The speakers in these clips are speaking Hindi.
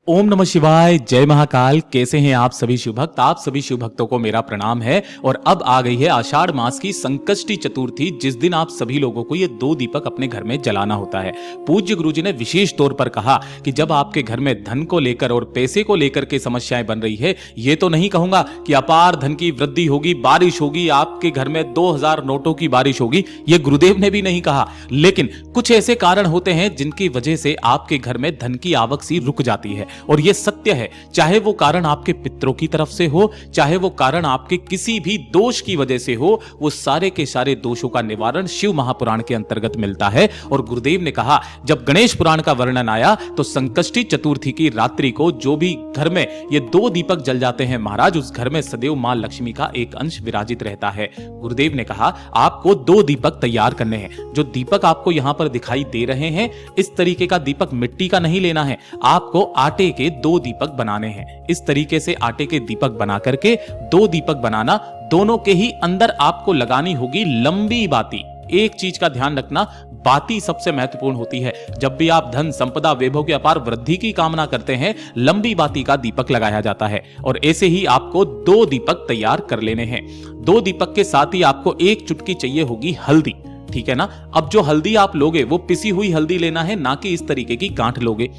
ओम नमः शिवाय, जय महाकाल। कैसे हैं आप सभी शिव भक्त? आप सभी शिव भक्तों को मेरा प्रणाम है। और अब आ गई है आषाढ़ मास की संकष्टी चतुर्थी, जिस दिन आप सभी लोगों को ये 2 दीपक अपने घर में जलाना होता है। पूज्य गुरुजी ने विशेष तौर पर कहा कि जब आपके घर में धन को लेकर और पैसे को लेकर के समस्याएं बन रही है, ये तो नहीं कहूंगा कि अपार धन की वृद्धि होगी, बारिश होगी, आपके घर में 2000 नोटों की बारिश होगी, ये गुरुदेव ने भी नहीं कहा। लेकिन कुछ ऐसे कारण होते हैं जिनकी वजह से आपके घर में धन की आवक सी रुक जाती है। और यह सत्य है, चाहे वो कारण आपके पितरों की तरफ से हो, चाहे वो कारण आपके किसी भी दोष की वजह से हो, वो सारे के सारे दोषों का निवारण शिव महापुराण के अंतर्गत मिलता है। और गुरुदेव ने कहा, जब गणेश पुराण का वर्णन आया तो संकष्टी चतुर्थी की रात्रि को जो भी घर में ये 2 दीपक जल जाते हैं महाराज, उस घर में सदैव मां लक्ष्मी का एक अंश विराजित रहता है। गुरुदेव ने कहा, आपको 2 दीपक तैयार करने हैं। जो दीपक आपको यहां पर दिखाई दे रहे हैं, इस तरीके का दीपक मिट्टी का नहीं लेना है, आपको आटे के 2 दीपक बनाने हैं। इस तरीके से आटे के दीपक बना करके 2 दीपक बनाना, दोनों के ही अंदर आपको लगानी होगी लंबी बाती। एक चीज का ध्यान रखना, बाती सबसे महत्वपूर्ण होती है। जब भी आप धन संपदा वैभव की अपार वृद्धि की कामना करते हैं, लंबी बाती का दीपक लगाया जाता है। और ऐसे ही आपको 2 दीपक तैयार कर लेने हैं। 2 दीपक के साथ ही आपको 1 चुटकी चाहिए होगी हल्दी, ठीक है ना। अब जो हल्दी आप लोगे वो पिसी हुई हल्दी लेना है, ना कि इस तरीके की गांठ लोगे।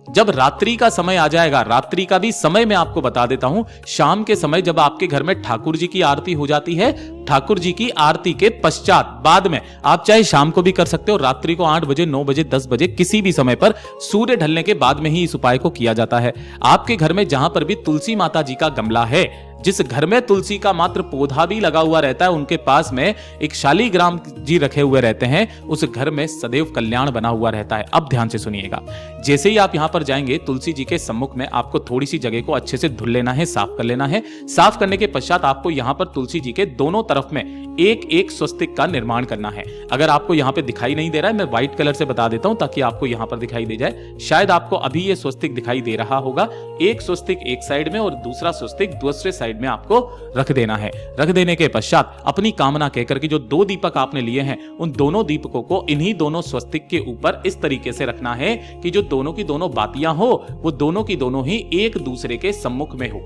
जब रात्रि का समय आ जाएगा, रात्रि का भी समय मैं आपको बता देता हूं, शाम के समय जब आपके घर में ठाकुर जी की आरती हो जाती है, ठाकुर जी की आरती के पश्चात बाद में आप चाहे शाम को भी कर सकते हो, रात्रि को 8 बजे 9 बजे 10 बजे किसी भी समय पर, सूर्य ढलने के बाद में ही इस उपाय को किया जाता है। आपके घर में जहां पर भी तुलसी माता जी का गमला है, जिस घर में तुलसी का मात्र पौधा भी लगा हुआ रहता है, उनके पास में एक शालीग्राम जी रखे हुए रहते हैं, उस घर में सदैव कल्याण बना हुआ रहता है। अब ध्यान से सुनिएगा, जैसे ही आप यहां पर जाएंगे, तुलसी जी के सम्मुख में आपको थोड़ी सी जगह को अच्छे से धुल लेना है, साफ कर लेना है। साफ करने के पश्चात आपको यहां पर तुलसी जी के दोनों तरफ में एक स्वस्तिक का निर्माण करना है। अगर आपको यहां पे दिखाई नहीं दे रहा है, मैं व्हाइट कलर से बता देता हूं ताकि आपको यहां पर दिखाई दे जाए। शायद आपको अभी ये स्वस्तिक दिखाई दे रहा होगा। एक स्वस्तिक एक साइड में और दूसरा स्वस्तिक दूसरे साइड में आपको रख देना है। रख देने के पश्चात अपनी कामना कहकर के जो 2 दीपक आपने लिए हैं, उन दोनों दीपकों को इन्हीं दोनों स्वस्तिक के ऊपर इस तरीके से रखना है कि जो दोनों की दोनों बातियां हो, वो दोनों की दोनों ही एक दूसरे के सम्मुख में हो।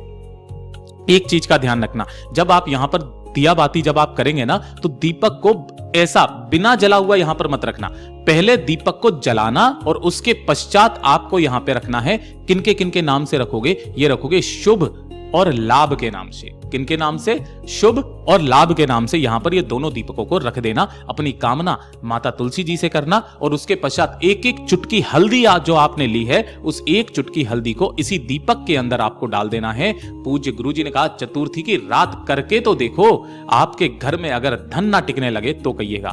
एक चीज का ध्यान रखना, जब आप यहां पर दिया बाती जब आप करेंगे ना, तो दीपक को ऐसा बिना जला हुआ यहां पर मत रखना। पहले दीपक को जलाना और उसके पश्चात आपको यहां पे रखना है। किनके नाम से रखोगे? ये रखोगे शुभ और लाभ के नाम से। किनके नाम से? शुभ और लाभ के नाम से यहां पर ये दोनों दीपकों को रख देना। अपनी कामना माता तुलसी जी से करना और उसके पश्चात एक चुटकी हल्दी जो आपने ली है, उस 1 चुटकी हल्दी को इसी दीपक के अंदर आपको डाल देना है। पूज्य गुरुजी ने कहा, चतुर्थी की रात करके तो देखो, आपके घर में अगर धन ना टिकने लगे तो कहिएगा।